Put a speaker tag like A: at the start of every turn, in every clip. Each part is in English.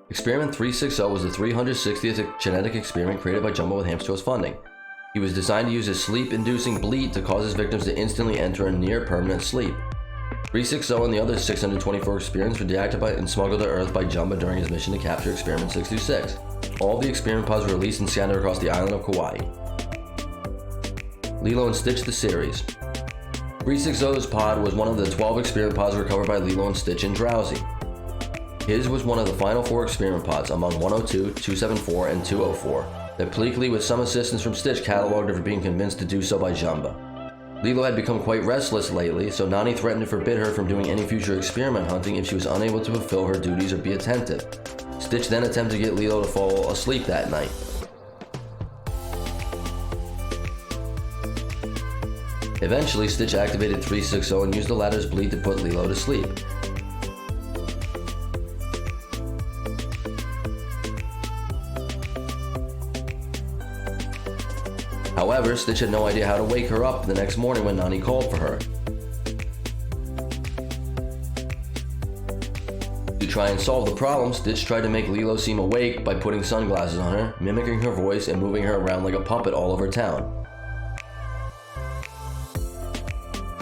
A: Experiment 360 was the 360th genetic experiment created by Jumbo with Hamster's funding. He was designed to use a sleep-inducing bleed to cause his victims to instantly enter a near-permanent sleep. 360 and the other 624 experiments were deactivated and smuggled to Earth by Jumbo during his mission to capture Experiment 626. All of the experiment pods were released and scattered across the island of Kauai. Lilo and Stitch the series. 360's pod was one of the 12 experiment pods recovered by Lilo and Stitch in Drowsy. His was one of the final 4 experiment pods among 102, 274, and 204 that Pleakley, with some assistance from Stitch, cataloged for being convinced to do so by Jumbo. Lilo had become quite restless lately, so Nani threatened to forbid her from doing any future experiment hunting if she was unable to fulfill her duties or be attentive. Stitch then attempted to get Lilo to fall asleep that night. Eventually, Stitch activated 360 and used the latter's bleed to put Lilo to sleep. However, Stitch had no idea how to wake her up the next morning when Nani called for her. To try and solve the problem, Stitch tried to make Lilo seem awake by putting sunglasses on her, mimicking her voice, and moving her around like a puppet all over town.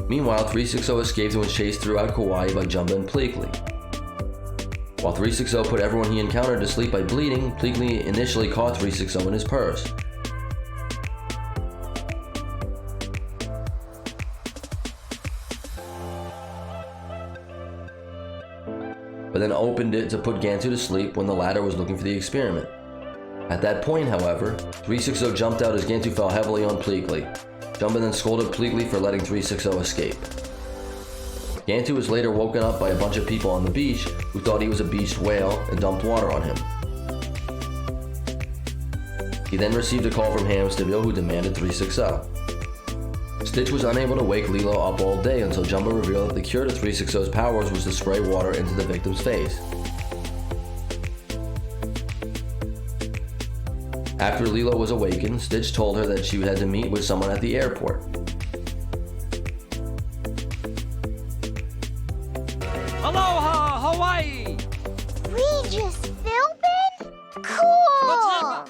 A: Meanwhile, 360 escaped and was chased throughout Kauai by Jumbo and Pleakley. While 360 put everyone he encountered to sleep by bleeding, Pleakley initially caught 360 in his purse. But then opened it to put Gantu to sleep when the latter was looking for the experiment. At that point, however, 360 jumped out as Gantu fell heavily on Pleakley. Jumbo then scolded Pleakley for letting 360 escape. Gantu was later woken up by a bunch of people on the beach who thought he was a beached whale and dumped water on him. He then received a call from Hamsterville, who demanded 360. Stitch was unable to wake Lilo up all day until Jumbo revealed that the cure to 360's powers was to spray water into the victim's face. After Lilo was awakened, Stitch told her that she had to meet with someone at the airport.
B: Aloha, Hawaii!
C: Regis Philbin? Cool!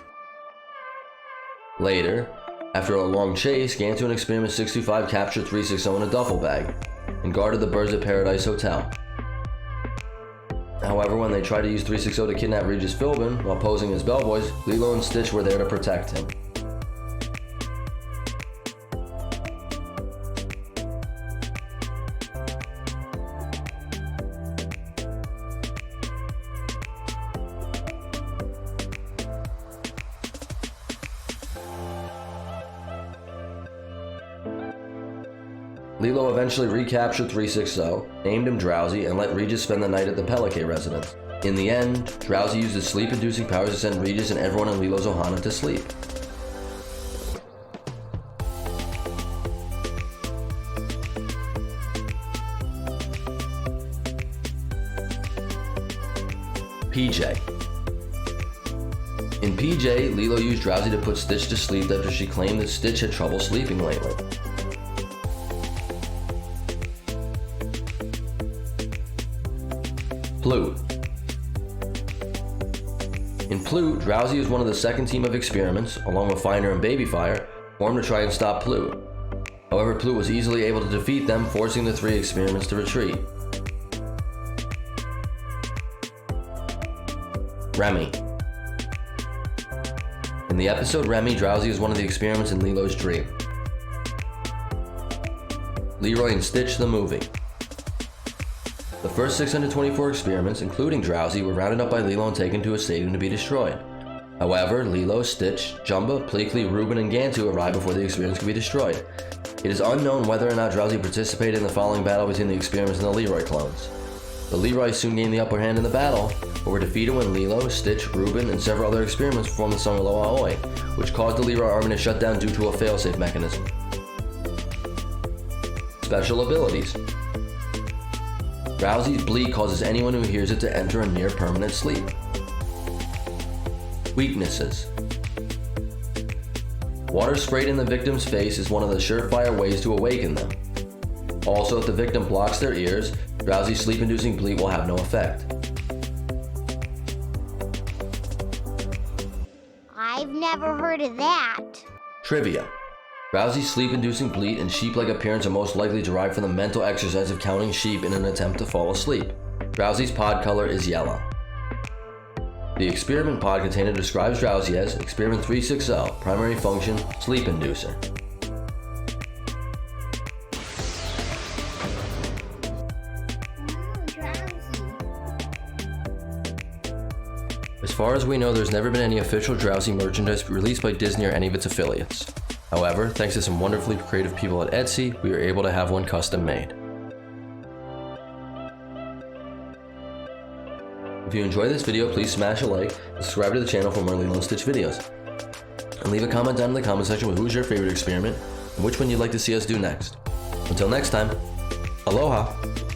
A: Later, after a long chase, Gantu and Experiment 625 captured 360 in a duffel bag and guarded the Birds of Paradise Hotel. However, when they tried to use 360 to kidnap Regis Philbin while posing as bellboys, Lilo and Stitch were there to protect him. Lilo eventually recaptured 360, named him Drowsy, and let Regis spend the night at the Pelican residence. In the end, Drowsy used his sleep-inducing powers to send Regis and everyone in Lilo's ohana to sleep. PJ. In PJ, Lilo used Drowsy to put Stitch to sleep after she claimed that Stitch had trouble sleeping lately. Plute. In Plute, Drowsy was one of the second team of experiments, along with Finder and Babyfire, formed to try and stop Plute. However, Plute was easily able to defeat them, forcing the 3 experiments to retreat. Remy. In the episode Remy, Drowsy is one of the experiments in Lilo's dream. Leroy and Stitch the movie. The first 624 experiments, including Drowsy, were rounded up by Lilo and taken to a stadium to be destroyed. However, Lilo, Stitch, Jumbo, Pleakley, Reuben, and Gantu arrived before the experiments could be destroyed. It is unknown whether or not Drowsy participated in the following battle between the experiments and the Leroy clones. The Leroy soon gained the upper hand in the battle, but were defeated when Lilo, Stitch, Reuben, and several other experiments performed the song Aloha Oi, which caused the Leroy army to shut down due to a failsafe mechanism. Special abilities. Drowsy's bleed causes anyone who hears it to enter a near-permanent sleep. Weaknesses. Water sprayed in the victim's face is one of the surefire ways to awaken them. Also, if the victim blocks their ears, Drowsy's sleep-inducing bleed will have no effect.
C: never heard of that.
A: Trivia. Drowsy's sleep-inducing bleat and sheep-like appearance are most likely derived from the mental exercise of counting sheep in an attempt to fall asleep. Drowsy's pod color is yellow. The experiment pod container describes Drowsy as Experiment 36L, primary function, sleep inducer. As far as we know, there's never been any official Drowsy merchandise released by Disney or any of its affiliates. However, thanks to some wonderfully creative people at Etsy, we were able to have one custom made. If you enjoyed this video, please smash a like, and subscribe to the channel for more Lilo and Stitch videos. And leave a comment down in the comment section with who's your favorite experiment, and which one you'd like to see us do next. Until next time, aloha!